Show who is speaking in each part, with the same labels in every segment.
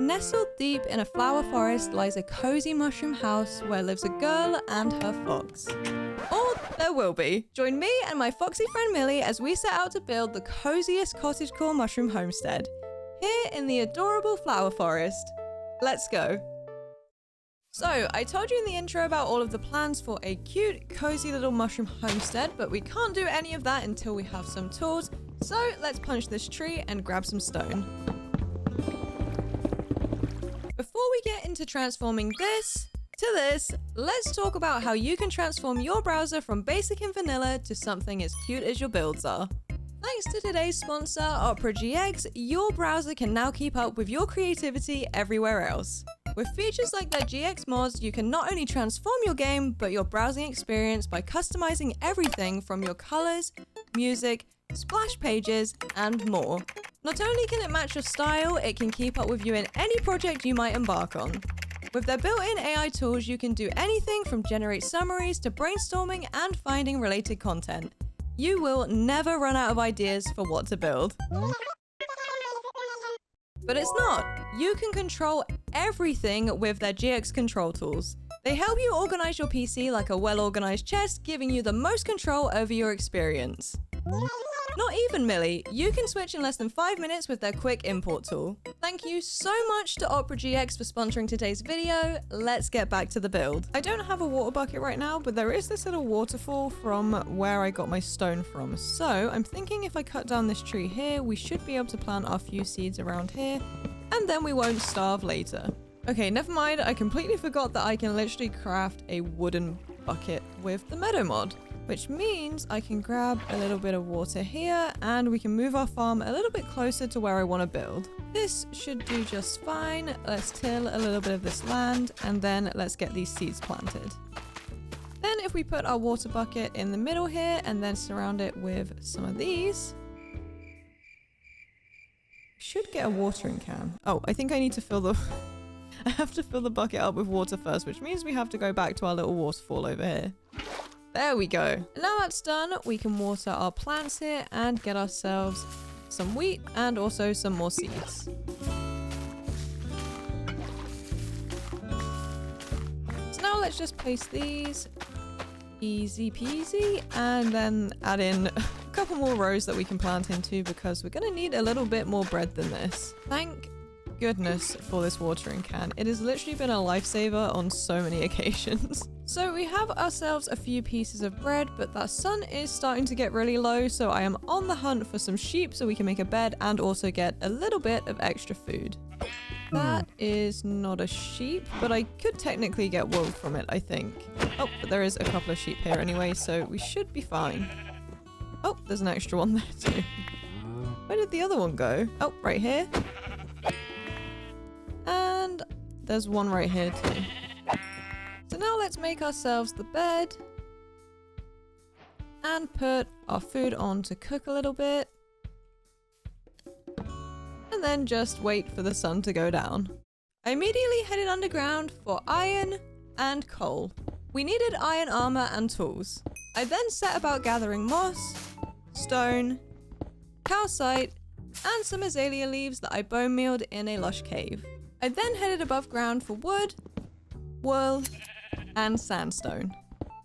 Speaker 1: Nestled deep in a flower forest lies a cozy mushroom house where lives a girl and her fox. Or there will be. Join me and my foxy friend Millie as we set out to build the coziest cottagecore mushroom homestead, here in the adorable flower forest. Let's go. So, I told you in the intro about all of the plans for a cute, cozy little mushroom homestead, but we can't do any of that until we have some tools, so let's punch this tree and grab some stone. Before we get into transforming this to this, let's talk about how you can transform your browser from basic and vanilla to something as cute as your builds are. Thanks to today's sponsor, Opera GX, your browser can now keep up with your creativity everywhere else. With features like their GX mods, you can not only transform your game, but your browsing experience by customizing everything from your colors, music, splash pages, and more. Not only can it match your style, it can keep up with you in any project you might embark on. With their built-in AI tools, you can do anything from generate summaries to brainstorming and finding related content. You will never run out of ideas for what to build. But it's not. You can control everything with their GX control tools. They help you organize your PC like a well-organized chest, giving you the most control over your experience. Not even, Millie. You can switch in less than 5 minutes with their quick import tool. Thank you so much to Opera GX for sponsoring today's video. Let's get back to the build. I don't have a water bucket right now, but there is this little waterfall from where I got my stone from. So I'm thinking if I cut down this tree here, we should be able to plant our few seeds around here, and then we won't starve later. Okay, never mind. I completely forgot that I can literally craft a wooden bucket with the meadow mod, which means I can grab a little bit of water here and we can move our farm a little bit closer to where I want to build. This should do just fine. Let's till a little bit of this land and then let's get these seeds planted. Then if we put our water bucket in the middle here and then surround it with some of these, should get a watering can. Oh, I think I need to fill the... I have to fill the bucket up with water first, which means we have to go back to our little waterfall over here. There we go. And now that's done, we can water our plants here and get ourselves some wheat and also some more seeds. So now let's just place these. Easy peasy. And then add in a couple more rows that we can plant into because we're going to need a little bit more bread than this. Thank goodness for this watering can. It has literally been a lifesaver on so many occasions. So we have ourselves a few pieces of bread, but that sun is starting to get really low, so I am on the hunt for some sheep so we can make a bed and also get a little bit of extra food. That is not a sheep, but I could technically get wool from it, I think. Oh, but there is a couple of sheep here anyway, so we should be fine. Oh, there's an extra one there too. Where did the other one go? Oh, right here. And there's one right here too. So now let's make ourselves the bed and put our food on to cook a little bit. And then just wait for the sun to go down. I immediately headed underground for iron and coal. We needed iron armor and tools. I then set about gathering moss, stone, calcite, and some azalea leaves that I bone mealed in a lush cave. I then headed above ground for wood, wool, and sandstone.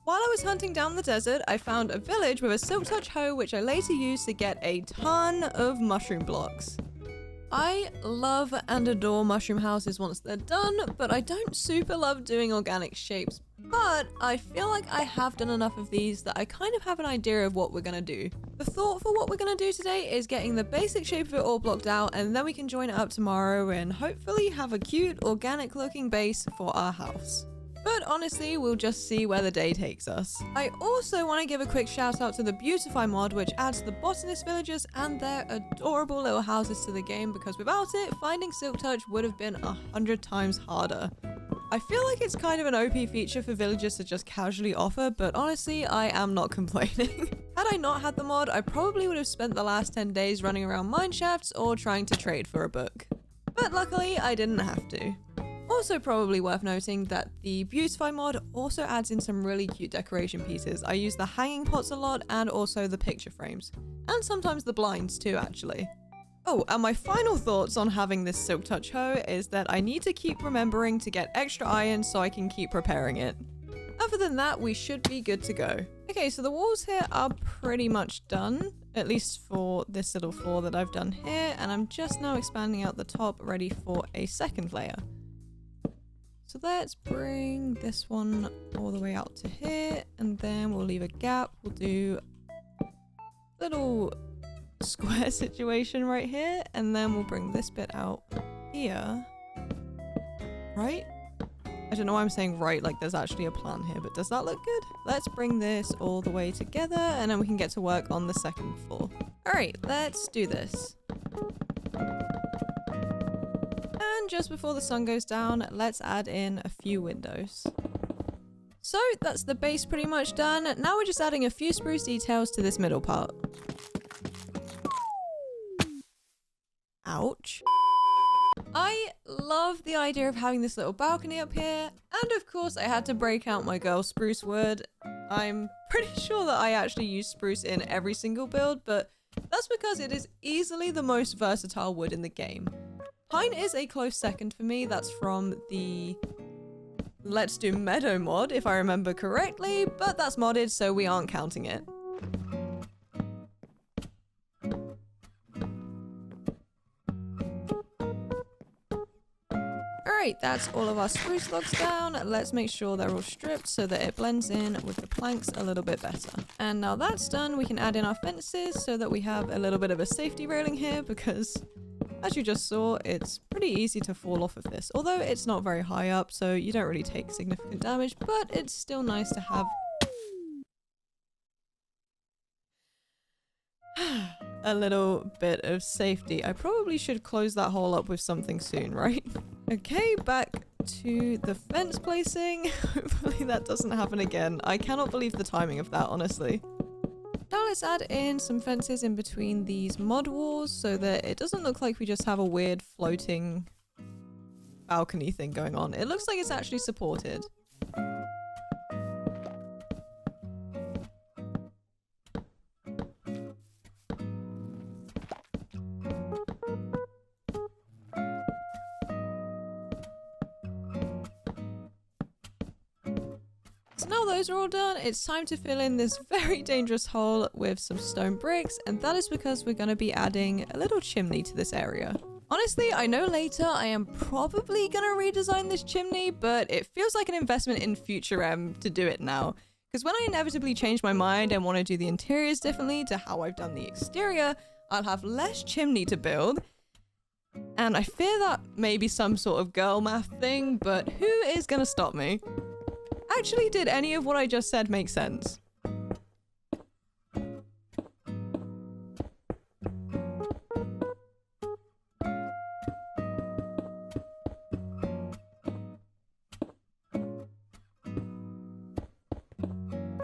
Speaker 1: While I was hunting down the desert, I found a village with a silk touch hoe, which I later used to get a ton of mushroom blocks. I love and adore mushroom houses once they're done, but I don't super love doing organic shapes. But I feel like I have done enough of these that I kind of have an idea of what we're gonna do. The thought for what we're gonna do today is getting the basic shape of it all blocked out, and then we can join it up tomorrow and hopefully have a cute organic looking base for our house. But honestly, we'll just see where the day takes us. I also want to give a quick shout out to the Beautify mod, which adds the botanist villagers and their adorable little houses to the game, because without it, finding Silk Touch would have been 100 times harder. I feel like it's kind of an OP feature for villagers to just casually offer, but honestly, I am not complaining. Had I not had the mod, I probably would have spent the last 10 days running around mineshafts or trying to trade for a book. But luckily, I didn't have to. Also probably worth noting that the Beautify mod also adds in some really cute decoration pieces. I use the hanging pots a lot and also the picture frames. And sometimes the blinds too, actually. Oh, and my final thoughts on having this silk touch hoe is that I need to keep remembering to get extra iron so I can keep repairing it. Other than that, we should be good to go. Okay, so the walls here are pretty much done, at least for this little floor that I've done here, and I'm just now expanding out the top, ready for a second layer. So let's bring this one all the way out to here, and then we'll leave a gap. We'll do a little square situation right here, and then we'll bring this bit out here. Right? I don't know why I'm saying right, like there's actually a plan here, but does that look good? Let's bring this all the way together, and then we can get to work on the second floor. Alright, let's do this. And just before the sun goes down, let's add in a few windows. So that's the base pretty much done. Now we're just adding a few spruce details to this middle part. Ouch. I love the idea of having this little balcony up here, and of course I had to break out my girl spruce wood. I'm pretty sure that I actually use spruce in every single build, but that's because it is easily the most versatile wood in the game. Pine is a close second for me. That's from the Let's Do Meadow mod, if I remember correctly, but that's modded, so we aren't counting it. Alright, that's all of our spruce logs down. Let's make sure they're all stripped so that it blends in with the planks a little bit better. And now that's done, we can add in our fences so that we have a little bit of a safety railing here, because as you just saw, it's pretty easy to fall off of this. Although it's not very high up, so you don't really take significant damage, but it's still nice to have a little bit of safety. I probably should close that hole up with something soon, right? Okay, back to the fence placing. Hopefully that doesn't happen again. I cannot believe the timing of that, honestly. Now let's add in some fences in between these mud walls so that it doesn't look like we just have a weird floating balcony thing going on. It looks like it's actually supported. So now those are all done, it's time to fill in this very dangerous hole with some stone bricks, and that is because we're going to be adding a little chimney to this area. Honestly, I know later I am probably going to redesign this chimney, but it feels like an investment in future to do it now. Because when I inevitably change my mind and want to do the interiors differently to how I've done the exterior, I'll have less chimney to build. And I fear that may be some sort of girl math thing, but who is going to stop me? Actually, did any of what I just said make sense?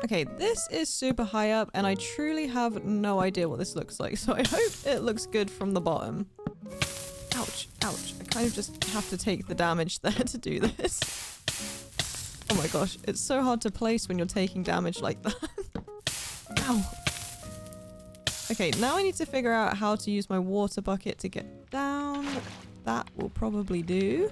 Speaker 1: Okay, this is super high up, and I truly have no idea what this looks like, so I hope it looks good from the bottom. Ouch, ouch. I kind of just have to take the damage there to do this. Oh my gosh, it's so hard to place when you're taking damage like that. Ow. Okay, now I need to figure out how to use my water bucket to get down. That will probably do.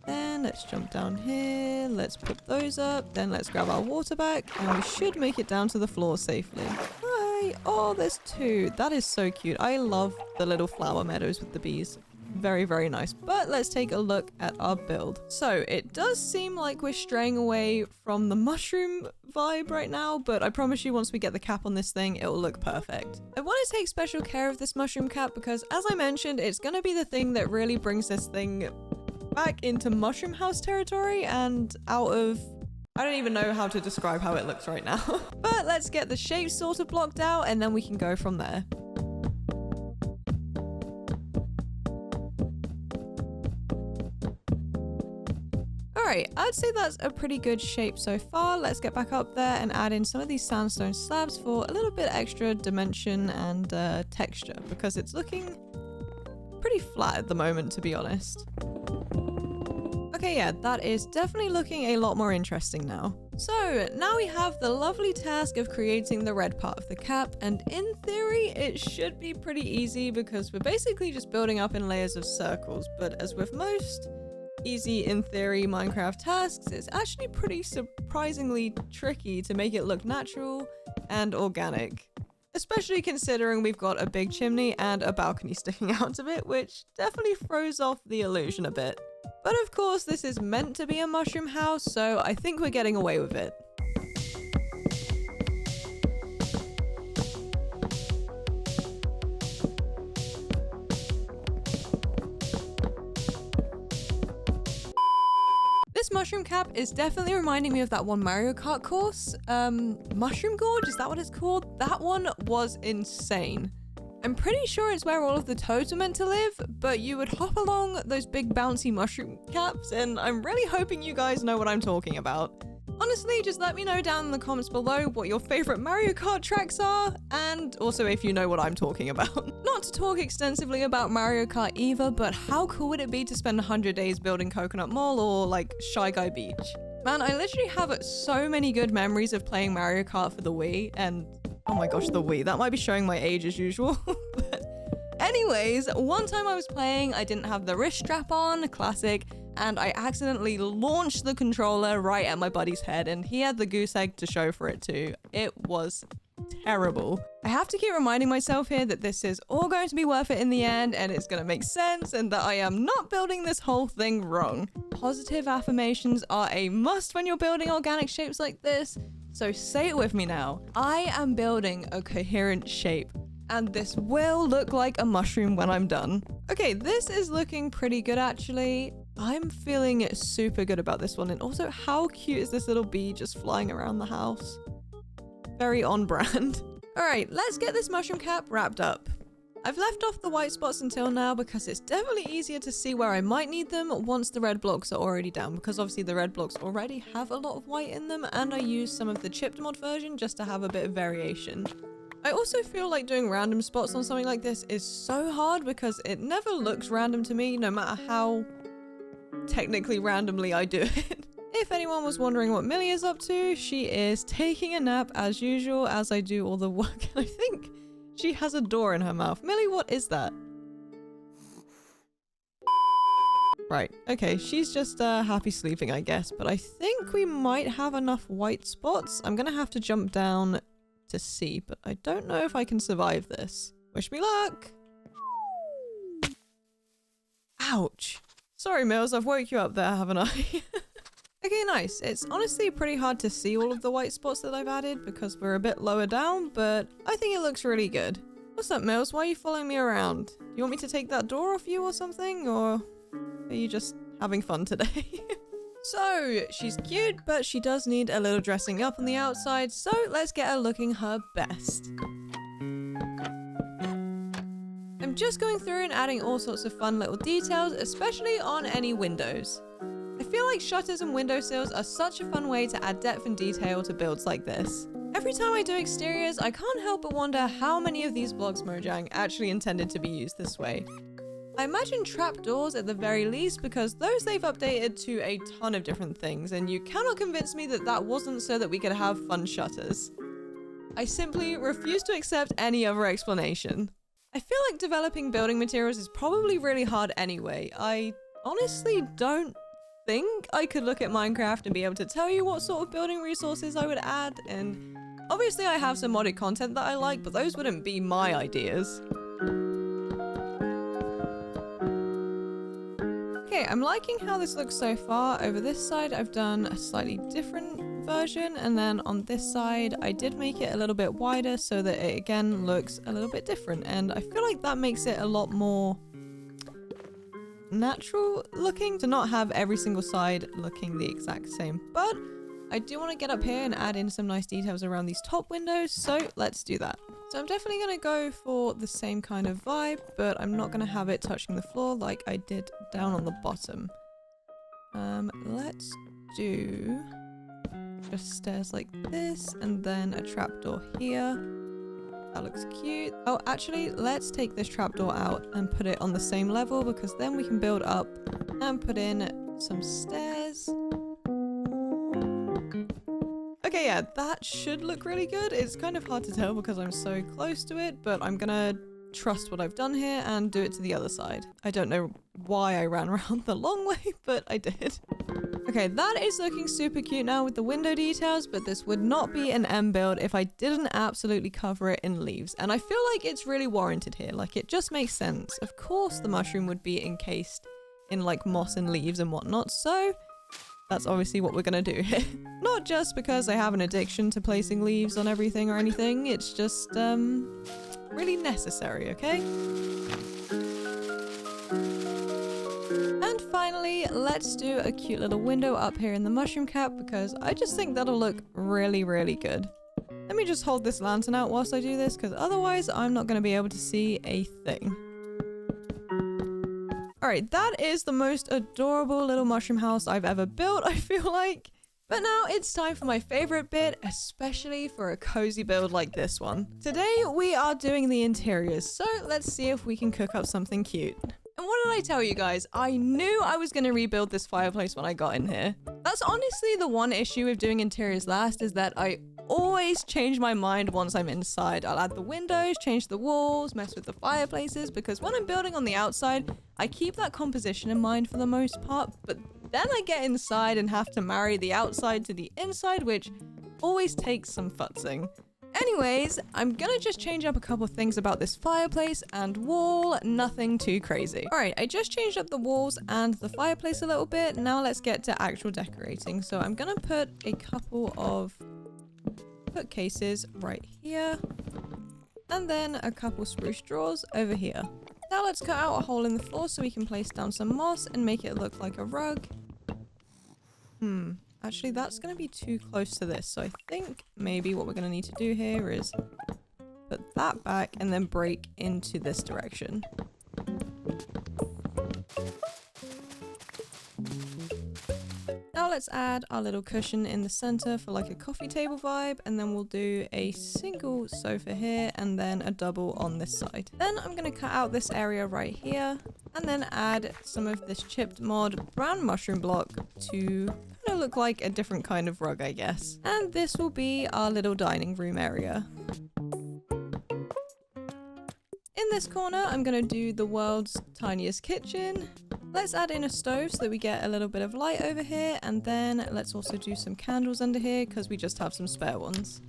Speaker 1: Then let's jump down here. Let's put those up. Then let's grab our water back. And we should make it down to the floor safely. Hi! Oh, there's two. That is so cute. I love the little flower meadows with the bees. Very, very nice. But let's take a look at our build. So it does seem like we're straying away from the mushroom vibe right now, but I promise you once we get the cap on this thing, it will look perfect. I want to take special care of this mushroom cap because, as I mentioned, it's going to be the thing that really brings this thing back into mushroom house territory and out of... I don't even know how to describe how it looks right now. But let's get the shape sort of blocked out and then we can go from there. Alright, I'd say that's a pretty good shape so far. Let's get back up there and add in some of these sandstone slabs for a little bit extra dimension and texture, because it's looking pretty flat at the moment, to be honest. Okay, yeah, that is definitely looking a lot more interesting now. So now we have the lovely task of creating the red part of the cap, and in theory it should be pretty easy because we're basically just building up in layers of circles, but as with most easy in theory Minecraft tasks, it's actually pretty surprisingly tricky to make it look natural and organic. Especially considering we've got a big chimney and a balcony sticking out of it, which definitely throws off the illusion a bit. But of course, this is meant to be a mushroom house, so I think we're getting away with it. This mushroom cap is definitely reminding me of that one Mario Kart course. Mushroom Gorge, is that what it's called? That one was insane. I'm pretty sure it's where all of the toads were meant to live, but you would hop along those big bouncy mushroom caps, and I'm really hoping you guys know what I'm talking about. Honestly, just let me know down in the comments below what your favorite Mario Kart tracks are, and also if you know what I'm talking about. Not to talk extensively about Mario Kart either, but how cool would it be to spend 100 days building Coconut Mall or like Shy Guy Beach? Man, I literally have so many good memories of playing Mario Kart for the Wii, and oh my gosh, the Wii. That might be showing my age as usual. But anyways, one time I was playing, I didn't have the wrist strap on, classic, and I accidentally launched the controller right at my buddy's head, and he had the goose egg to show for it too. It was terrible. I have to keep reminding myself here that this is all going to be worth it in the end, and it's going to make sense, and that I am not building this whole thing wrong. Positive affirmations are a must when you're building organic shapes like this. So say it with me now. I am building a coherent shape, and this will look like a mushroom when I'm done. Okay, this is looking pretty good actually. I'm feeling super good about this one, and also how cute is this little bee just flying around the house? Very on brand. All right, let's get this mushroom cap wrapped up. I've left off the white spots until now because it's definitely easier to see where I might need them once the red blocks are already down, because obviously the red blocks already have a lot of white in them, and I used some of the chipped mod version just to have a bit of variation. I also feel like doing random spots on something like this is so hard because it never looks random to me, no matter how technically randomly I do it. If anyone was wondering what Millie is up to, she is taking a nap as usual as I do all the work, and I think she has a door in her mouth. Millie, what is that? Right, okay, she's just happy sleeping, I guess, but I think we might have enough white spots. I'm gonna have to jump down to see, but I don't know if I can survive this. Wish me luck! Ouch! Sorry, Mills, I've woke you up there, haven't I? Okay, nice. It's honestly pretty hard to see all of the white spots that I've added because we're a bit lower down, but I think it looks really good. What's up, Mills? Why are you following me around? Do you want me to take that door off you or something? Or are you just having fun today? So, she's cute, but she does need a little dressing up on the outside, so let's get her looking her best. I'm just going through and adding all sorts of fun little details, especially on any windows. I feel like shutters and windowsills are such a fun way to add depth and detail to builds like this. Every time I do exteriors, I can't help but wonder how many of these blocks Mojang actually intended to be used this way. I imagine trapdoors at the very least, because those they've updated to a ton of different things, and you cannot convince me that that wasn't so that we could have fun shutters. I simply refuse to accept any other explanation. I feel like developing building materials is probably really hard anyway. I honestly don't think I could look at Minecraft and be able to tell you what sort of building resources I would add, and obviously I have some modded content that I like, but those wouldn't be my ideas. Okay, I'm liking how this looks so far. Over this side I've done a slightly different version, and then on this side I did make it a little bit wider so that it again looks a little bit different, and I feel like that makes it a lot more natural looking to not have every single side looking the exact same. But I do want to get up here and add in some nice details around these top windows, so let's do that. So I'm definitely going to go for the same kind of vibe, but I'm not going to have it touching the floor like I did down on the bottom. Let's do just stairs like this, and then a trapdoor here. That looks cute. Oh, actually, let's take this trapdoor out and put it on the same level, because then we can build up and put in some stairs. Okay, yeah, that should look really good. It's kind of hard to tell because I'm so close to it, but I'm gonna trust what I've done here and do it to the other side. I don't know why I ran around the long way, but I did. Okay, that is looking super cute now with the window details, but this would not be an M build if I didn't absolutely cover it in leaves. And I feel like it's really warranted here. Like, it just makes sense. Of course, the mushroom would be encased in like moss and leaves and whatnot, so that's obviously what we're gonna do here. Not just because I have an addiction to placing leaves on everything or anything, it's just, really necessary, okay? And finally, let's do a cute little window up here in the mushroom cap because I just think that'll look really, really good. Let me just hold this lantern out whilst I do this because otherwise I'm not gonna be able to see a thing. Alright, that is the most adorable little mushroom house I've ever built, I feel like. But now it's time for my favorite bit, especially for a cozy build like this one. Today we are doing the interiors, so let's see if we can cook up something cute. And what did I tell you guys? I knew I was going to rebuild this fireplace when I got in here. That's honestly the one issue with doing interiors last, is that I always change my mind once I'm inside. I'll add the windows, change the walls, mess with the fireplaces, because when I'm building on the outside, I keep that composition in mind for the most part, but then I get inside and have to marry the outside to the inside, which always takes some futzing. Anyways, I'm gonna just change up a couple things about this fireplace and wall, nothing too crazy. Alright, I just changed up the walls and the fireplace a little bit. Now let's get to actual decorating. So I'm gonna put a couple of bookcases right here, and then a couple spruce drawers over here. Now let's cut out a hole in the floor so we can place down some moss and make it look like a rug. Actually, that's going to be too close to this, so I think maybe what we're going to need to do here is put that back and then break into this direction. Now let's add our little cushion in the center for like a coffee table vibe, and then we'll do a single sofa here and then a double on this side. Then I'm going to cut out this area right here and then add some of this chipped mod brown mushroom block to kind of look like a different kind of rug, I guess. And this will be our little dining room area. In this corner, I'm going to do the world's tiniest kitchen. Let's add in a stove so that we get a little bit of light over here, and then let's also do some candles under here because we just have some spare ones.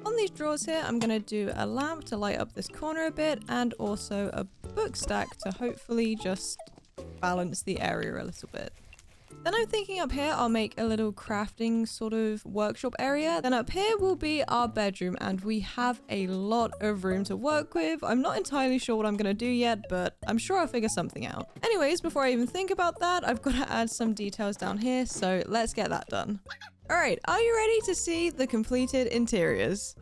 Speaker 1: On these drawers here, I'm going to do a lamp to light up this corner a bit, and also a book stack to hopefully just balance the area a little bit. Then I'm thinking up here I'll make a little crafting sort of workshop area. Then up here will be our bedroom, and we have a lot of room to work with. I'm not entirely sure what I'm going to do yet, but I'm sure I'll figure something out. Anyways, before I even think about that, I've got to add some details down here, so let's get that done. Alright, are you ready to see the completed interiors?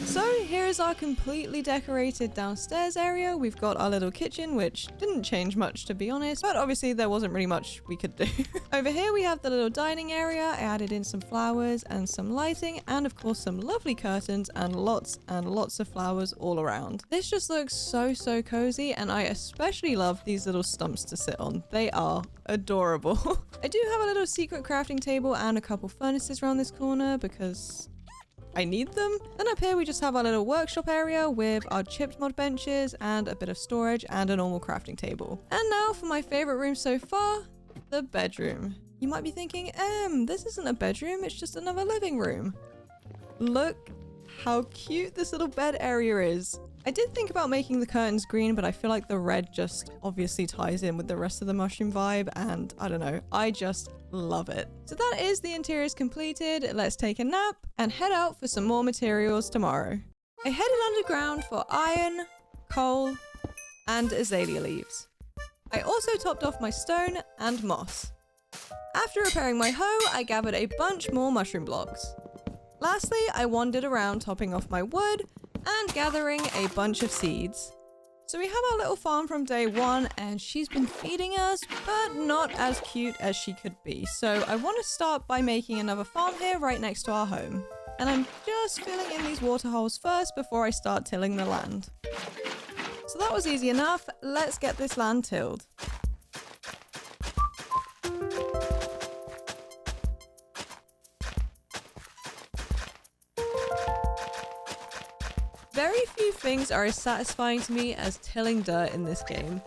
Speaker 1: So here's our completely decorated downstairs area. We've got our little kitchen, which didn't change much to be honest, but obviously there wasn't really much we could do. Over here we have the little dining area. I added in some flowers and some lighting, and of course some lovely curtains and lots of flowers all around. This just looks so cozy, and I especially love these little stumps to sit on. They are adorable. I do have a little secret crafting table and a couple furnaces around this corner because I need them. Then up here we just have our little workshop area with our chipped mod benches and a bit of storage and a normal crafting table. And now for my favorite room so far, the bedroom. You might be thinking, this isn't a bedroom, it's just another living room. Look how cute this little bed area is. I did think about making the curtains green, but I feel like the red just obviously ties in with the rest of the mushroom vibe, and I don't know, I just love it. So that is the interiors completed. Let's take a nap and head out for some more materials tomorrow. I headed underground for iron, coal, and azalea leaves. I also topped off my stone and moss. After repairing my hoe, I gathered a bunch more mushroom blocks. Lastly, I wandered around topping off my wood and gathering a bunch of seeds. So we have our little farm from day one, and she's been feeding us, but not as cute as she could be. So I want to start by making another farm here right next to our home. And I'm just filling in these water holes first before I start tilling the land. So that was easy enough. Let's get this land tilled. Very few things are as satisfying to me as tilling dirt in this game.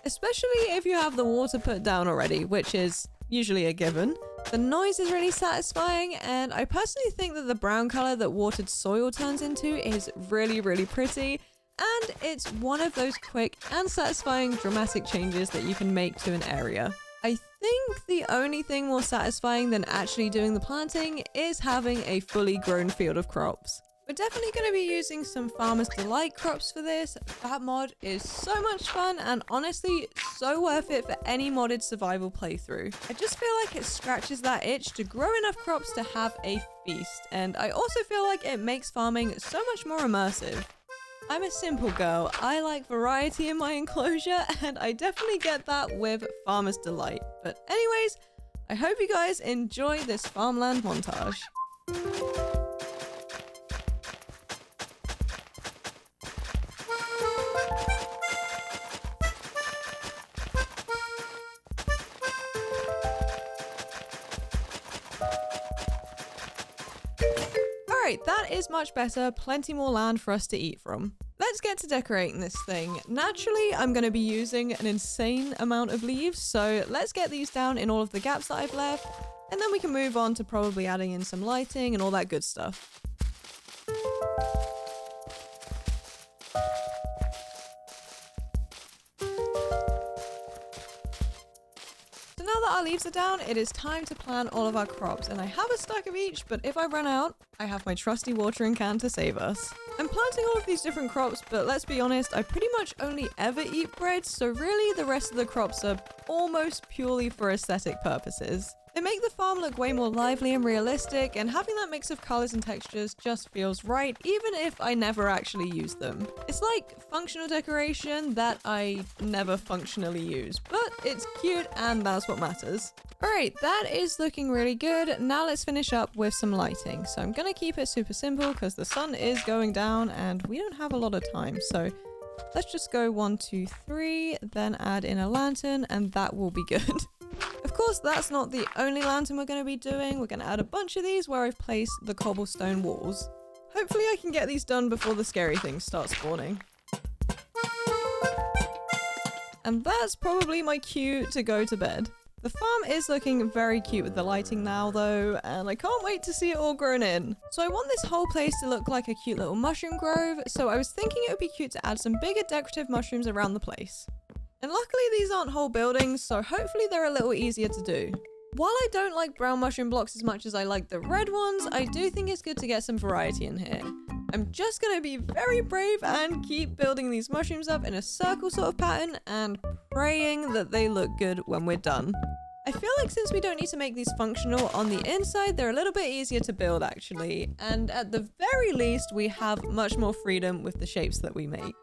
Speaker 1: Especially if you have the water put down already, which is usually a given. The noise is really satisfying, and I personally think that the brown color that watered soil turns into is really, really pretty. And it's one of those quick and satisfying dramatic changes that you can make to an area. I think the only thing more satisfying than actually doing the planting is having a fully grown field of crops. We're definitely going to be using some Farmer's Delight crops for this. That mod is so much fun and honestly so worth it for any modded survival playthrough. I just feel like it scratches that itch to grow enough crops to have a feast, and I also feel like it makes farming so much more immersive. I'm a simple girl, I like variety in my enclosure, and I definitely get that with Farmer's Delight. But anyways, I hope you guys enjoy this farmland montage. Alright, that is much better. Plenty more land for us to eat from. Let's get to decorating this thing. Naturally, I'm going to be using an insane amount of leaves, so let's get these down in all of the gaps that I've left, and then we can move on to probably adding in some lighting and all that good stuff. Now that our leaves are down, it is time to plant all of our crops, and I have a stack of each, but if I run out, I have my trusty watering can to save us. I'm planting all of these different crops, but let's be honest, I pretty much only ever eat bread, so really the rest of the crops are almost purely for aesthetic purposes. They make the farm look way more lively and realistic, and having that mix of colors and textures just feels right, even if I never actually use them. It's like functional decoration that I never functionally use, but it's cute and that's what matters. Alright, that is looking really good. Now let's finish up with some lighting. So I'm gonna keep it super simple because the sun is going down and we don't have a lot of time. So let's just go 1, 2, 3, then add in a lantern, and that will be good. Of course, that's not the only lantern we're going to be doing. We're going to add a bunch of these where I've placed the cobblestone walls. Hopefully I can get these done before the scary things start spawning. And that's probably my cue to go to bed. The farm is looking very cute with the lighting now though, and I can't wait to see it all grown in. So I want this whole place to look like a cute little mushroom grove, so I was thinking it would be cute to add some bigger decorative mushrooms around the place. And luckily these aren't whole buildings, so hopefully they're a little easier to do. While I don't like brown mushroom blocks as much as I like the red ones, I do think it's good to get some variety in here. I'm just gonna be very brave and keep building these mushrooms up in a circle sort of pattern and praying that they look good when we're done. I feel like since we don't need to make these functional on the inside, they're a little bit easier to build actually, and at the very least we have much more freedom with the shapes that we make.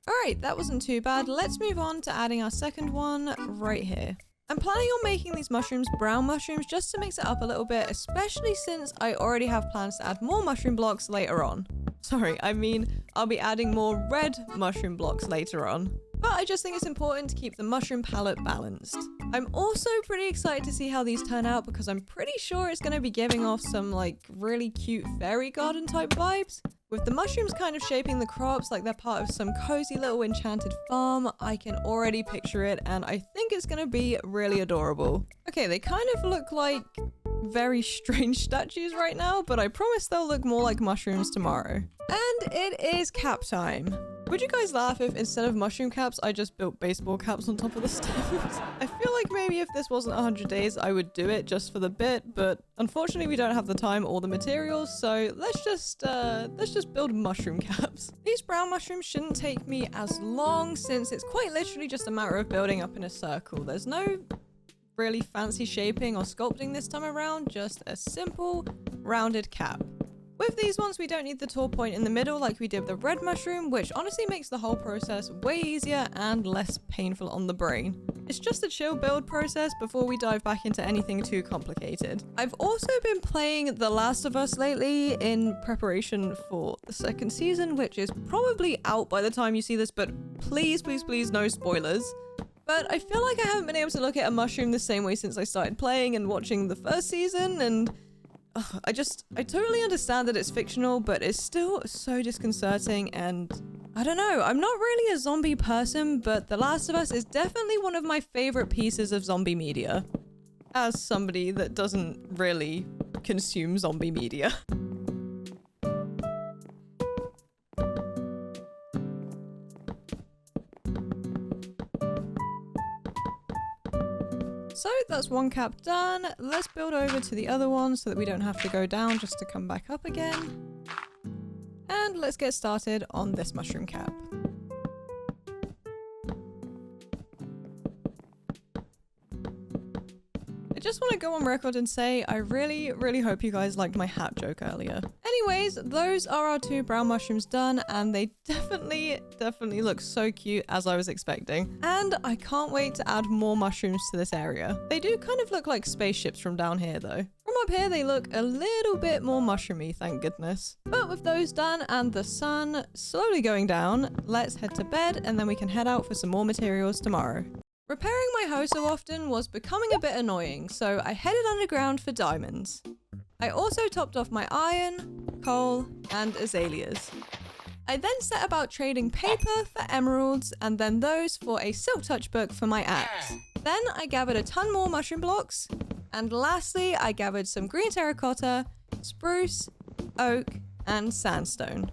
Speaker 1: Alright, that wasn't too bad. Let's move on to adding our second one right here. I'm planning on making these mushrooms brown mushrooms just to mix it up a little bit, especially since I already have plans to add more mushroom blocks later on. Sorry, I mean, I'll be adding more red mushroom blocks later on. But I just think it's important to keep the mushroom palette balanced. I'm also pretty excited to see how these turn out because I'm pretty sure it's going to be giving off some like really cute fairy garden type vibes. With the mushrooms kind of shaping the crops like they're part of some cozy little enchanted farm, I can already picture it and I think it's going to be really adorable. Okay, they kind of look like very strange statues right now, but I promise they'll look more like mushrooms tomorrow. And it is cap time. Would you guys laugh if instead of mushroom caps, I just built baseball caps on top of the stems? I feel like maybe if this wasn't 100 days, I would do it just for the bit, but unfortunately we don't have the time or the materials, so let's just build mushroom caps. These brown mushrooms shouldn't take me as long since it's quite literally just a matter of building up in a circle. There's no really fancy shaping or sculpting this time around, just a simple rounded cap. With these ones, we don't need the tall point in the middle like we did with the red mushroom, which honestly makes the whole process way easier and less painful on the brain. It's just a chill build process before we dive back into anything too complicated. I've also been playing The Last of Us lately in preparation for the second season, which is probably out by the time you see this, but please, please, please, no spoilers. But I feel like I haven't been able to look at a mushroom the same way since I started playing and watching the first season, and I totally understand that it's fictional, but it's still so disconcerting, and I don't know, I'm not really a zombie person, but The Last of Us is definitely one of my favorite pieces of zombie media, as somebody that doesn't really consume zombie media. So that's one cap done. Let's build over to the other one so that we don't have to go down just to come back up again. And let's get started on this mushroom cap. I just want to go on record and say I really, really hope you guys liked my hat joke earlier. Anyways, those are our 2 brown mushrooms done, and they definitely look so cute as I was expecting. And I can't wait to add more mushrooms to this area. They do kind of look like spaceships from down here though. From up here they look a little bit more mushroomy, thank goodness. But with those done and the sun slowly going down, let's head to bed and then we can head out for some more materials tomorrow. Repairing my hoe so often was becoming a bit annoying, so I headed underground for diamonds. I also topped off my iron, coal, and azaleas. I then set about trading paper for emeralds, and then those for a silk touch book for my axe. Then I gathered a ton more mushroom blocks, and lastly I gathered some green terracotta, spruce, oak, and sandstone.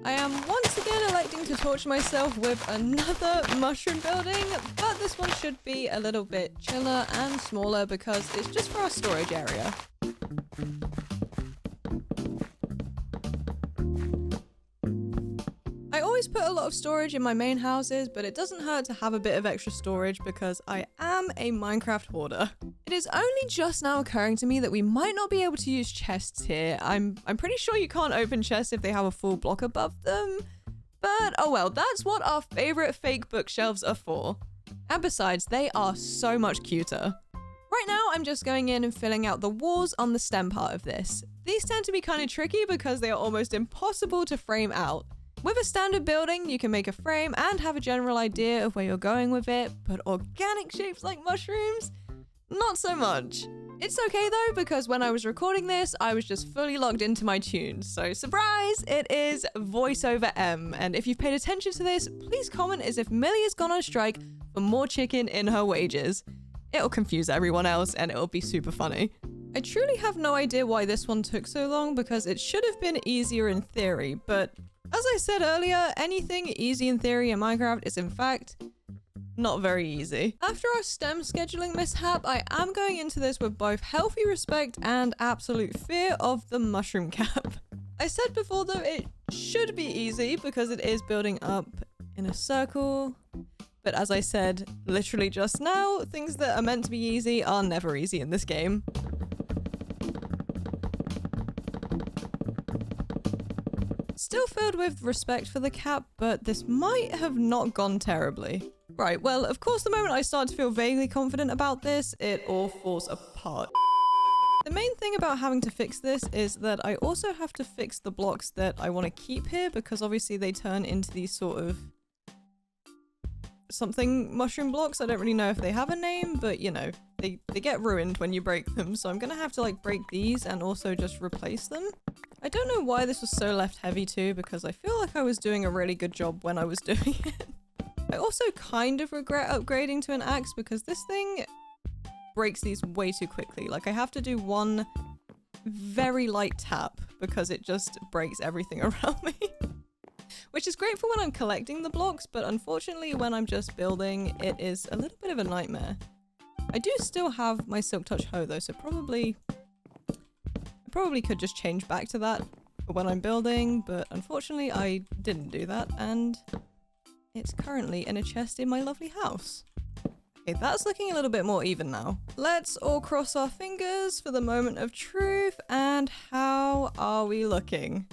Speaker 1: I am once again electing to torture myself with another mushroom building, but this one should be a little bit chiller and smaller because it's just for our storage area. I always put a lot of storage in my main houses, but it doesn't hurt to have a bit of extra storage because I am a Minecraft hoarder. It is only just now occurring to me that we might not be able to use chests here. I'm pretty sure you can't open chests if they have a full block above them. But oh well, that's what our favorite fake bookshelves are for. And besides, they are so much cuter. Right now, I'm just going in and filling out the walls on the stem part of this. These tend to be kind of tricky because they are almost impossible to frame out. With a standard building, you can make a frame and have a general idea of where you're going with it, but organic shapes like mushrooms? Not so much. It's okay though, because when I was recording this, I was just fully logged into my tunes. So surprise, it is voiceover M. And if you've paid attention to this, please comment as if Millie has gone on strike for more chicken in her wages. It'll confuse everyone else and it'll be super funny. I truly have no idea why this one took so long because it should have been easier in theory, but as I said earlier, anything easy in theory in Minecraft is in fact not very easy. After our stem scheduling mishap, I am going into this with both healthy respect and absolute fear of the mushroom cap. I said before though it should be easy because it is building up in a circle. But as I said literally just now, things that are meant to be easy are never easy in this game. Still filled with respect for the cap, but this might have not gone terribly. Right, well, of course, the moment I start to feel vaguely confident about this, it all falls apart. The main thing about having to fix this is that I also have to fix the blocks that I want to keep here because obviously they turn into these sort of something mushroom blocks. I don't really know if they have a name, but you know, they get ruined when you break them. So I'm gonna have to like break these and also just replace them. I don't know why this was so left heavy too, because I feel like I was doing a really good job when I was doing it. I also kind of regret upgrading to an axe because this thing breaks these way too quickly. Like I have to do one very light tap because it just breaks everything around me. Which is great for when I'm collecting the blocks, but unfortunately when I'm just building, it is a little bit of a nightmare. I do still have my silk touch hoe though, so I probably could just change back to that for when I'm building, but unfortunately I didn't do that, and it's currently in a chest in my lovely house. Okay, that's looking a little bit more even now. Let's all cross our fingers for the moment of truth, and how are we looking?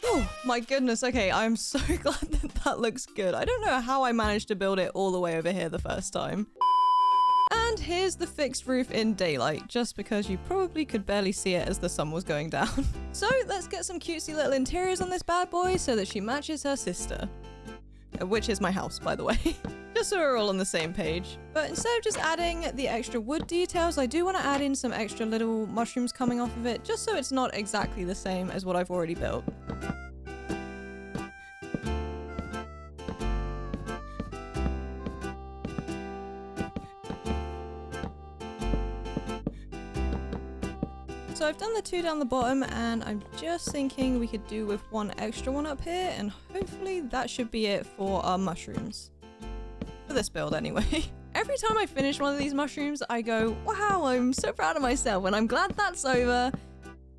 Speaker 1: Oh my goodness, okay, I'm so glad that that looks good. I don't know how I managed to build it all the way over here the first time. And here's the fixed roof in daylight, just because you probably could barely see it as the sun was going down. So let's get some cutesy little interiors on this bad boy so that she matches her sister. Which is my house, by the way. Just so we're all on the same page. But instead of just adding the extra wood details, I do want to add in some extra little mushrooms coming off of it, just so it's not exactly the same as what I've already built. So I've done the 2 down the bottom, and I'm just thinking we could do with 1 extra one up here, and hopefully that should be it for our mushrooms. For this build anyway. Every time I finish one of these mushrooms, I go, wow, I'm so proud of myself, and I'm glad that's over.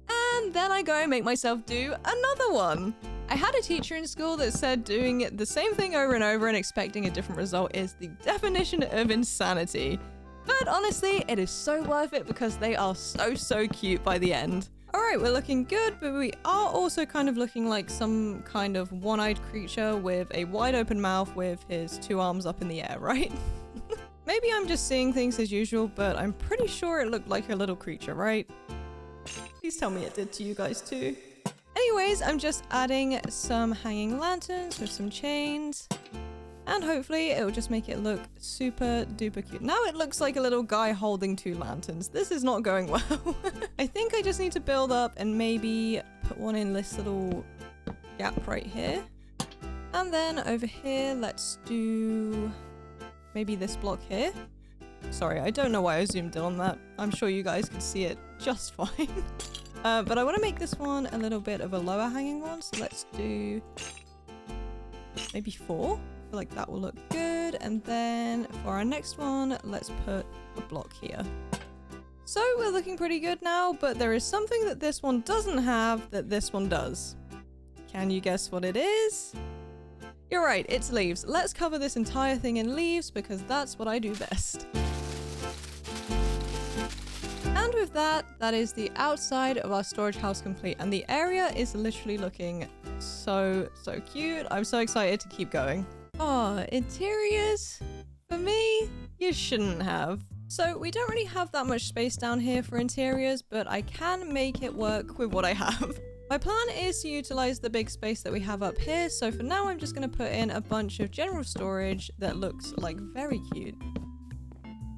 Speaker 1: And then I go and make myself do another one. I had a teacher in school that said doing the same thing over and over and expecting a different result is the definition of insanity. But honestly, it is so worth it because they are so cute by the end. Alright, we're looking good, but we are also kind of looking like some kind of one-eyed creature with a wide open mouth with his 2 arms up in the air, right? Maybe I'm just seeing things as usual, but I'm pretty sure it looked like a little creature, right? Please tell me it did to you guys too. Anyways, I'm just adding some hanging lanterns with some chains. And hopefully it'll just make it look super duper cute. Now it looks like a little guy holding 2 lanterns. This is not going well. I think I just need to build up and maybe put one in this little gap right here. And then over here, let's do maybe this block here. Sorry, I don't know why I zoomed in on that. I'm sure you guys could see it just fine. But I want to make this one a little bit of a lower hanging one. So let's do maybe 4. Like that will look good. And then for our next one, let's put a block here. So we're looking pretty good now, but there is something that this one doesn't have that this one does. Can you guess what it is? You're right, it's leaves. Let's cover this entire thing in leaves because that's what I do best. And with that, that is the outside of our storage house complete, and the area is literally looking so cute. I'm so excited to keep going. Oh, interiors? For me, you shouldn't have. So we don't really have that much space down here for interiors, but I can make it work with what I have. My plan is to utilize the big space that we have up here, so for now I'm just going to put in a bunch of general storage that looks like very cute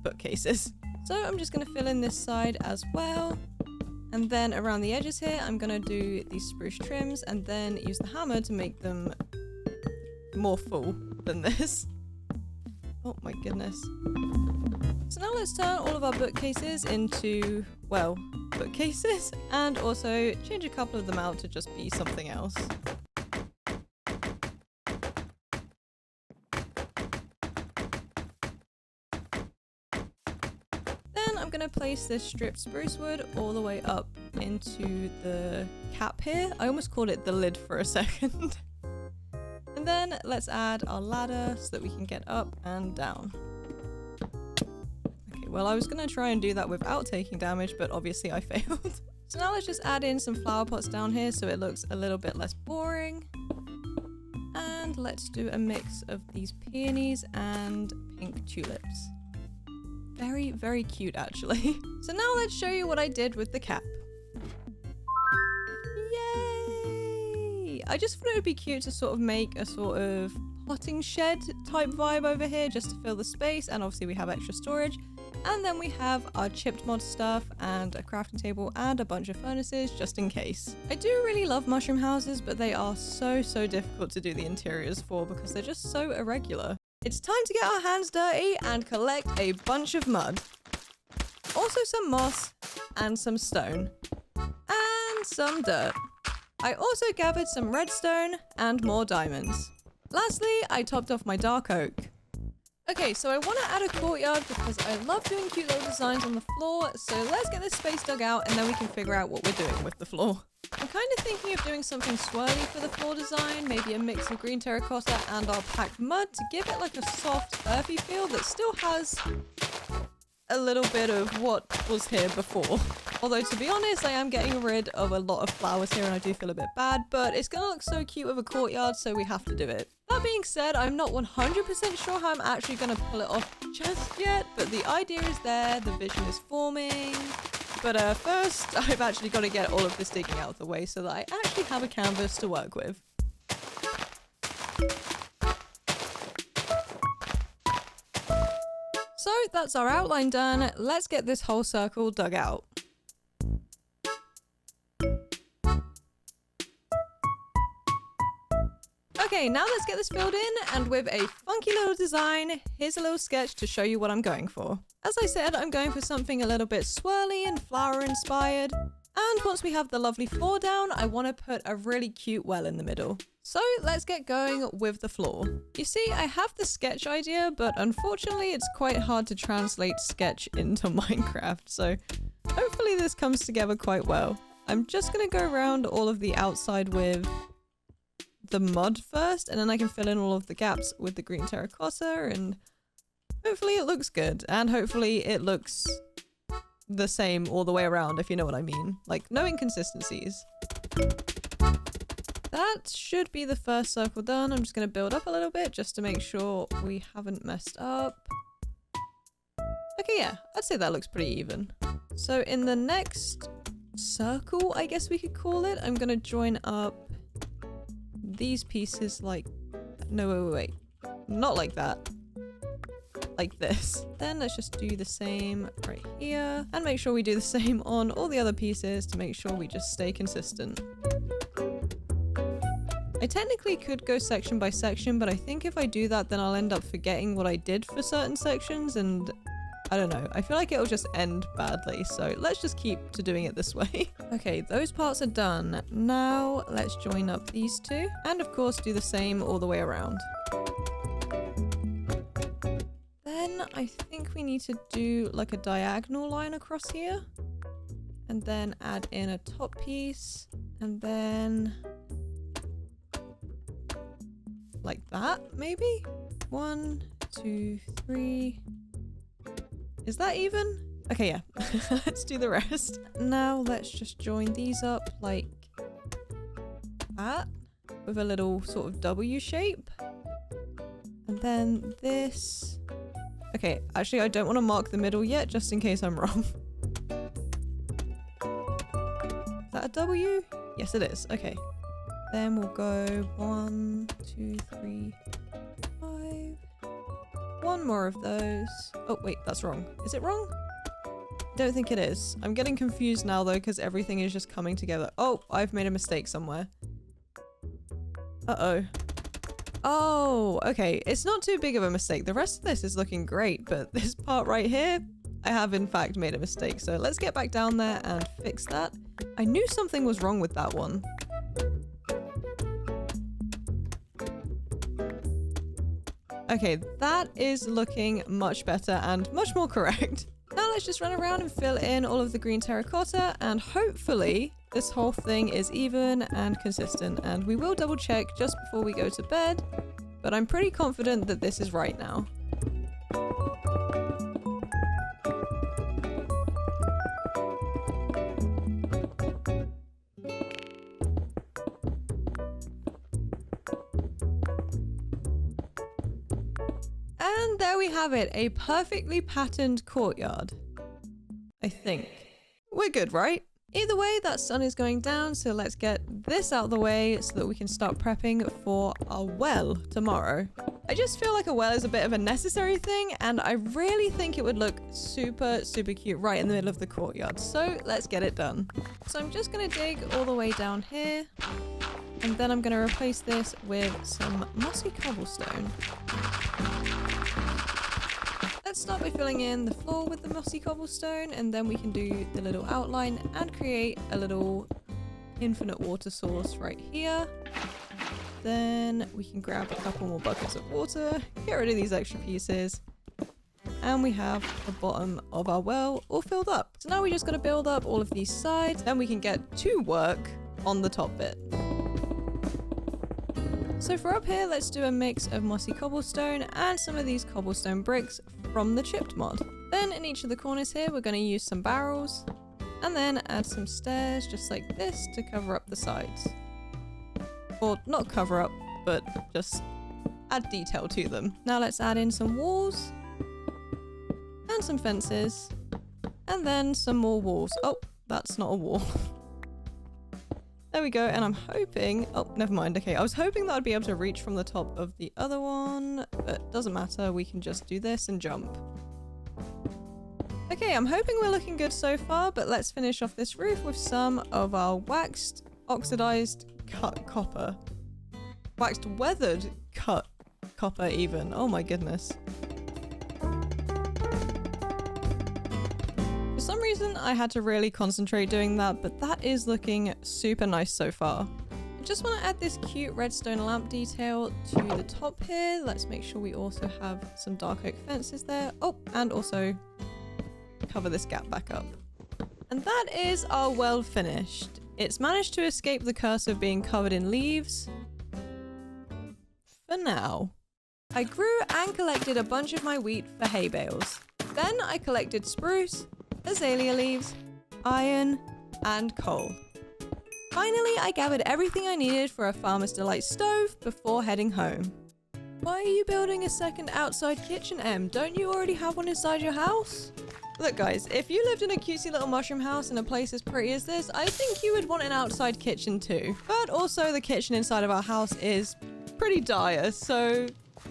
Speaker 1: bookcases. So I'm just going to fill in this side as well. And then around the edges here, I'm going to do these spruce trims and then use the hammer to make them more full than this. Oh my goodness. So now let's turn all of our bookcases into, well, bookcases, and also change a couple of them out to just be something else. Then I'm gonna place this stripped spruce wood all the way up into the cap here. I almost called it the lid for a second. And then let's add our ladder so that we can get up and down. Okay, well, I was gonna try and do that without taking damage, but obviously I failed. So now let's just add in some flower pots down here so it looks a little bit less boring. And let's do a mix of these peonies and pink tulips. Very cute, actually. So now let's show you what I did with the cap. I just thought it would be cute to sort of make a sort of potting shed type vibe over here just to fill the space, and obviously we have extra storage. And then we have our chipped mod stuff and a crafting table and a bunch of furnaces just in case. I do really love mushroom houses, but they are so difficult to do the interiors for because they're just so irregular. It's time to get our hands dirty and collect a bunch of mud. Also some moss and some stone and some dirt. I also gathered some redstone and more diamonds. Lastly, I topped off my dark oak. Okay, so I want to add a courtyard because I love doing cute little designs on the floor, so let's get this space dug out and then we can figure out what we're doing with the floor. I'm kind of thinking of doing something swirly for the floor design, maybe a mix of green terracotta and our packed mud to give it like a soft, earthy feel that still has a little bit of what was here before. Although, to be honest, I am getting rid of a lot of flowers here and I do feel a bit bad, but it's gonna look so cute with a courtyard, so we have to do it. That being said, I'm not 100% sure how I'm actually gonna pull it off just yet, but the idea is there, the vision is forming. But first, I've actually got to get all of this digging out of the way so that I actually have a canvas to work with. So that's our outline done. Let's get this whole circle dug out. Okay, now let's get this filled in, and with a funky little design, here's a little sketch to show you what I'm going for. As I said, I'm going for something a little bit swirly and flower inspired. And once we have the lovely floor down, I want to put a really cute well in the middle. So let's get going with the floor. You see, I have the sketch idea, but unfortunately it's quite hard to translate sketch into Minecraft, so hopefully this comes together quite well. I'm just going to go around all of the outside with the mud first, and then I can fill in all of the gaps with the green terracotta, and hopefully it looks good, and hopefully it looks the same all the way around, if you know what I mean. Like, no inconsistencies. That should be the first circle done. I'm just going to build up a little bit just to make sure we haven't messed up. Okay, yeah, I'd say that looks pretty even. So in the next circle, I guess we could call it, I'm going to join up these pieces like... No, wait. Not like that. Like this. Then let's just do the same right here. And make sure we do the same on all the other pieces to make sure we just stay consistent. I technically could go section by section, but I think if I do that, then I'll end up forgetting what I did for certain sections, and I don't know. I feel like it'll just end badly, so let's just keep to doing it this way. Okay, those parts are done. Now let's join up these two, and of course do the same all the way around. Then I think we need to do like a diagonal line across here, and then add in a top piece, and then like that, maybe? 1, 2, 3. Is that even? Okay, yeah. Let's do the rest. Now let's just join these up like that, with a little sort of W shape. And then this. Okay, actually I don't want to mark the middle yet, just in case I'm wrong. Is that a W? Yes, it is. Okay. Then we'll go 1, 2, 3, 5. One more of those. Oh, wait, that's wrong. Is it wrong? I don't think it is. I'm getting confused now, though, because everything is just coming together. Oh, I've made a mistake somewhere. Uh-oh. Oh, okay. It's not too big of a mistake. The rest of this is looking great, but this part right here, I have, in fact, made a mistake. So let's get back down there and fix that. I knew something was wrong with that one. Okay, that is looking much better and much more correct. Now let's just run around and fill in all of the green terracotta, and hopefully this whole thing is even and consistent, and we will double check just before we go to bed, but I'm pretty confident that this is right now. And there we have it, a perfectly patterned courtyard. I think. We're good, right? Either way, that sun is going down, so let's get this out of the way so that we can start prepping for our well tomorrow. I just feel like a well is a bit of a necessary thing, and I really think it would look super, super cute right in the middle of the courtyard. So let's get it done. So I'm just gonna dig all the way down here, and then I'm gonna replace this with some mossy cobblestone. Let's start by filling in the floor with the mossy cobblestone, and then we can do the little outline and create a little infinite water source right here. Then we can grab a couple more buckets of water, get rid of these extra pieces, and we have the bottom of our well all filled up. So now we just got to build up all of these sides, then we can get to work on the top bit. So for up here, let's do a mix of mossy cobblestone and some of these cobblestone bricks from the chipped mod. Then in each of the corners here, we're going to use some barrels. And then add some stairs just like this to cover up the sides. Or not cover up, but just add detail to them. Now let's add in some walls and some fences and then some more walls. Oh, that's not a wall. There we go. And I'm hoping, oh, never mind. Okay, I was hoping that I'd be able to reach from the top of the other one, but doesn't matter. We can just do this and jump. Okay, I'm hoping we're looking good so far, but let's finish off this roof with some of our waxed, oxidized cut copper. Waxed weathered cut copper even. Oh my goodness. For some reason, I had to really concentrate doing that, but that is looking super nice so far. I just want to add this cute redstone lamp detail to the top here. Let's make sure we also have some dark oak fences there. Oh, and also cover this gap back up. And that is our world finished. It's managed to escape the curse of being covered in leaves. For now. I grew and collected a bunch of my wheat for hay bales. Then I collected spruce, azalea leaves, iron, and coal. Finally, I gathered everything I needed for a Farmer's Delight stove before heading home. Why are you building a second outside kitchen, Em? Don't you already have one inside your house? Look guys, if you lived in a cutesy little mushroom house in a place as pretty as this, I think you would want an outside kitchen too. But also the kitchen inside of our house is pretty dire, so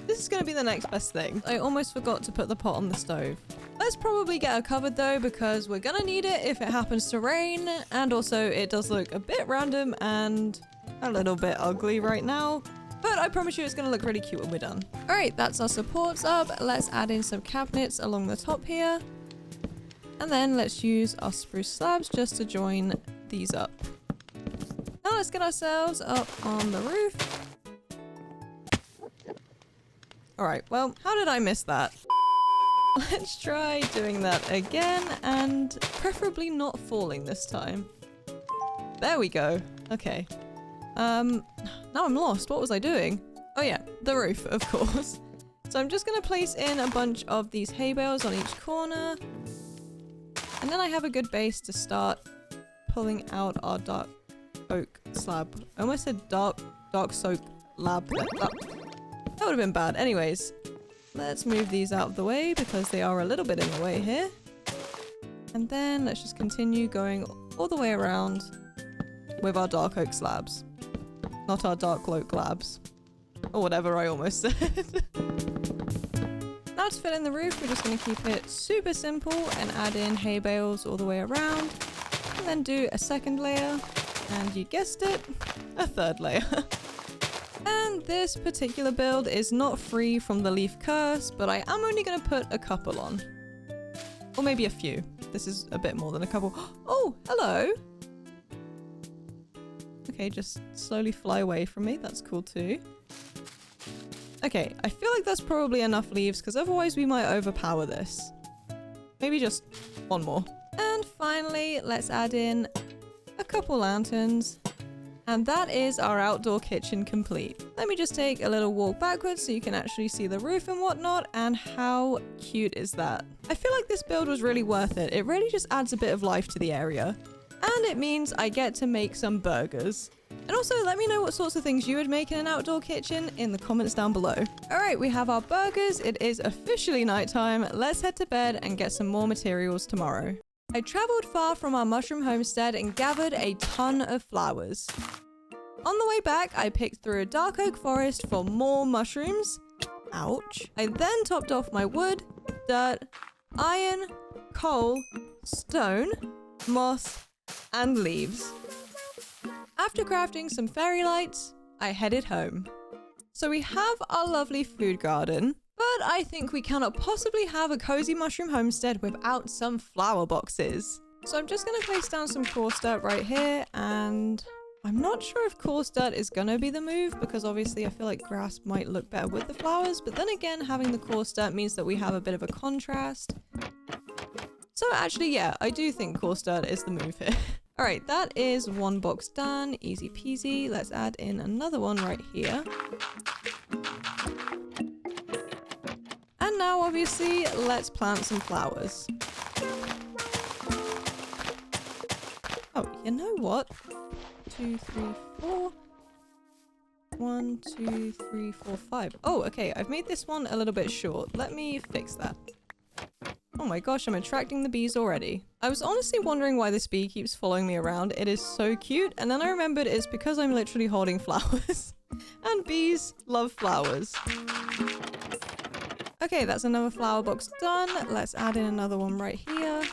Speaker 1: this is going to be the next best thing. I almost forgot to put the pot on the stove. Let's probably get her covered though, because we're gonna need it if it happens to rain, and also it does look a bit random and a little bit ugly right now. But I promise you it's going to look really cute when we're done. Alright, that's our supports up. Let's add in some cabinets along the top here. And then let's use our spruce slabs just to join these up. Now let's get ourselves up on the roof. Alright, well, how did I miss that? Let's try doing that again, and preferably not falling this time. There we go. Okay. Now I'm lost. What was I doing? Oh yeah, the roof, of course. So I'm just going to place in a bunch of these hay bales on each corner. And then I have a good base to start pulling out our dark oak slab. I almost said dark soak lab. That would have been bad. Anyways, let's move these out of the way because they are a little bit in the way here. And then let's just continue going all the way around with our dark oak slabs. Not our dark oak labs. Or whatever I almost said. Now to fill in the roof, we're just going to keep it super simple and add in hay bales all the way around. And then do a second layer. And you guessed it, a third layer. And this particular build is not free from the leaf curse, but I am only going to put a couple on. Or maybe a few. This is a bit more than a couple. Oh, hello! Okay, just slowly fly away from me. That's cool too. Okay, I feel like that's probably enough leaves because otherwise we might overpower this. Maybe just one more. And finally, let's add in a couple lanterns. And that is our outdoor kitchen complete. Let me just take a little walk backwards so you can actually see the roof and whatnot. And how cute is that? I feel like this build was really worth it. It really just adds a bit of life to the area. And it means I get to make some burgers. And also let me know what sorts of things you would make in an outdoor kitchen in the comments down below. Alright, we have our burgers. It is officially nighttime. Let's head to bed and get some more materials tomorrow. I traveled far from our mushroom homestead and gathered a ton of flowers. On the way back, I picked through a dark oak forest for more mushrooms. Ouch. I then topped off my wood, dirt, iron, coal, stone, moss, and leaves. After crafting some fairy lights, I headed home. So we have our lovely food garden, but I think we cannot possibly have a cozy mushroom homestead without some flower boxes. So I'm just going to place down some coarse dirt right here, and I'm not sure if coarse dirt is going to be the move because obviously I feel like grass might look better with the flowers, but then again, having the coarse dirt means that we have a bit of a contrast. So actually, yeah, I do think coarse dirt is the move here. All right, that is one box done, easy peasy. Let's add in another one right here. And now obviously, let's plant some flowers. You know what? 2, 3, 4. 1, 2, 3, 4, 5. Oh, okay. I've made this one a little bit short. Let me fix that. Oh my gosh, I'm attracting the bees already. I was honestly wondering why this bee keeps following me around. It is so cute. And then I remembered it's because I'm literally holding flowers. And bees love flowers. Okay, that's another flower box done. Let's add in another one right here.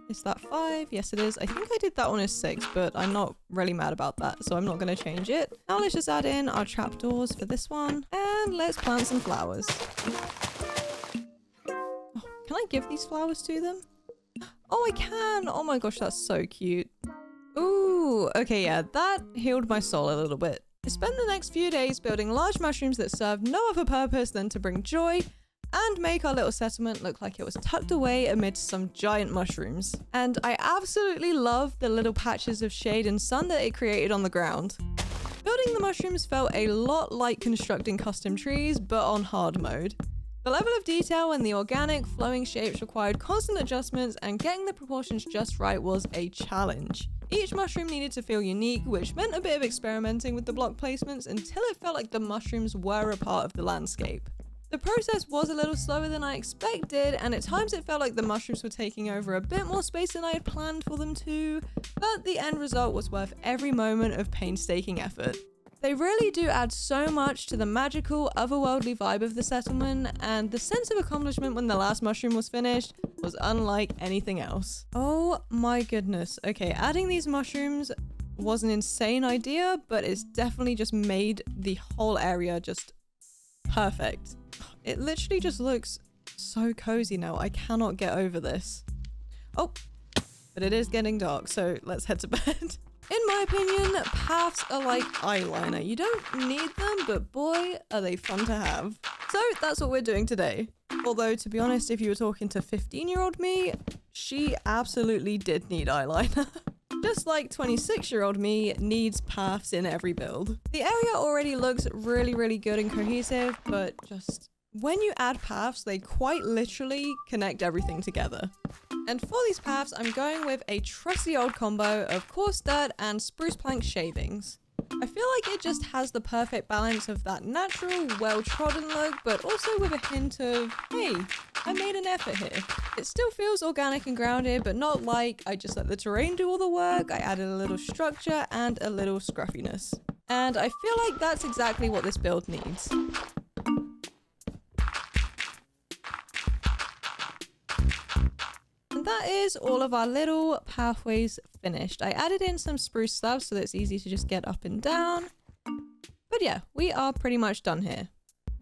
Speaker 1: Is that 5? Yes, it is. I think I did that one as 6, but I'm not really mad about that, so I'm not going to change it. Now let's just add in our trapdoors for this one. And let's plant some flowers. Can I give these flowers to them? Oh, I can! Oh my gosh, that's so cute. Ooh, okay, yeah, that healed my soul a little bit. I spent the next few days building large mushrooms that serve no other purpose than to bring joy and make our little settlement look like it was tucked away amidst some giant mushrooms. And I absolutely love the little patches of shade and sun that it created on the ground. Building the mushrooms felt a lot like constructing custom trees, but on hard mode. The level of detail and the organic, flowing shapes required constant adjustments, and getting the proportions just right was a challenge. Each mushroom needed to feel unique, which meant a bit of experimenting with the block placements until it felt like the mushrooms were a part of the landscape. The process was a little slower than I expected, and at times it felt like the mushrooms were taking over a bit more space than I had planned for them to, but the end result was worth every moment of painstaking effort. They really do add so much to the magical, otherworldly vibe of the settlement, and the sense of accomplishment when the last mushroom was finished was unlike anything else. Oh my goodness. Okay, adding these mushrooms was an insane idea, but it's definitely just made the whole area just perfect. It literally just looks so cozy now. I cannot get over this. Oh, but it is getting dark, so let's head to bed. In my opinion, paths are like eyeliner. You don't need them, but boy, are they fun to have. So that's what we're doing today. Although, to be honest, if you were talking to 15-year-old me, she absolutely did need eyeliner. Just like 26-year-old me needs paths in every build. The area already looks really good and cohesive, but just when you add paths, they quite literally connect everything together. And for these paths, I'm going with a trusty old combo of coarse dirt and spruce plank shavings. I feel like it just has the perfect balance of that natural, well-trodden look, but also with a hint of, hey, I made an effort here. It still feels organic and grounded, but not like I just let the terrain do all the work. I added a little structure and a little scruffiness. And I feel like that's exactly what this build needs. And that is all of our little pathways finished. I added in some spruce slabs so that it's easy to just get up and down. But yeah, we are pretty much done here.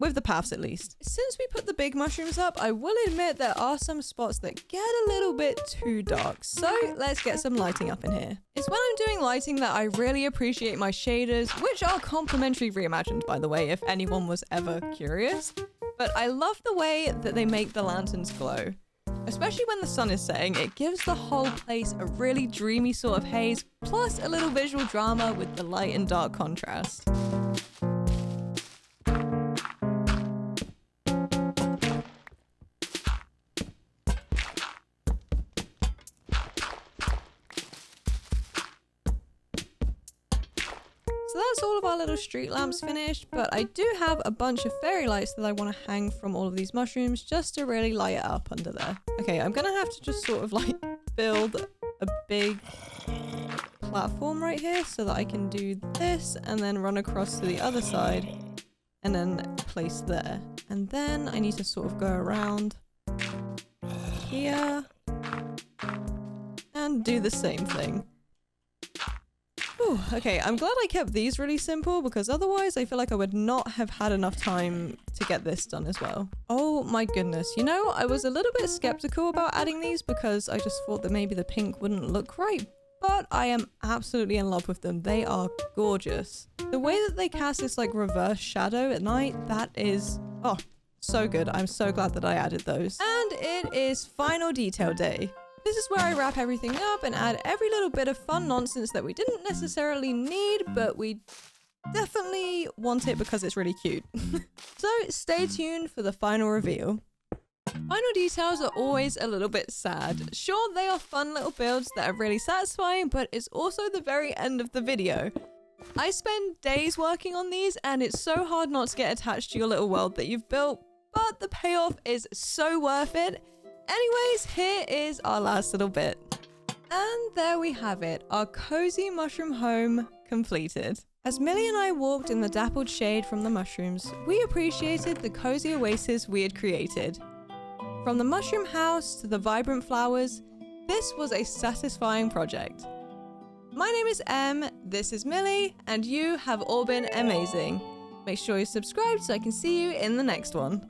Speaker 1: With the paths at least. Since we put the big mushrooms up, I will admit there are some spots that get a little bit too dark. So let's get some lighting up in here. It's when I'm doing lighting that I really appreciate my shaders, which are complimentary reimagined, by the way, if anyone was ever curious. But I love the way that they make the lanterns glow. Especially when the sun is setting, it gives the whole place a really dreamy sort of haze, plus a little visual drama with the light and dark contrast. So that's all of our little street lamps finished, but I do have a bunch of fairy lights that I want to hang from all of these mushrooms just to really light it up under there. Okay, I'm gonna have to just sort of like build a big platform right here so that I can do this and then run across to the other side and then place there. And then I need to sort of go around here and do the same thing. Ooh, okay, I'm glad I kept these really simple because otherwise I feel like I would not have had enough time to get this done as well. Oh my goodness, you know, I was a little bit skeptical about adding these because I just thought that maybe the pink wouldn't look right, but I am absolutely in love with them. They are gorgeous. The way that they cast this like reverse shadow at night, that is, oh, so good. I'm so glad that I added those. And it is final detail day. This is where I wrap everything up and add every little bit of fun nonsense that we didn't necessarily need, but we definitely want it because it's really cute. So stay tuned for the final reveal. Final details are always a little bit sad. Sure, they are fun little builds that are really satisfying, but it's also the very end of the video. I spend days working on these, and it's so hard not to get attached to your little world that you've built, but the payoff is so worth it. Anyways, here is our last little bit. And there we have it, our cozy mushroom home completed. As Millie and I walked in the dappled shade from the mushrooms, we appreciated the cozy oasis we had created. From the mushroom house to the vibrant flowers, this was a satisfying project. My name is Em, this is Millie, and you have all been amazing. Make sure you subscribe so I can see you in the next one.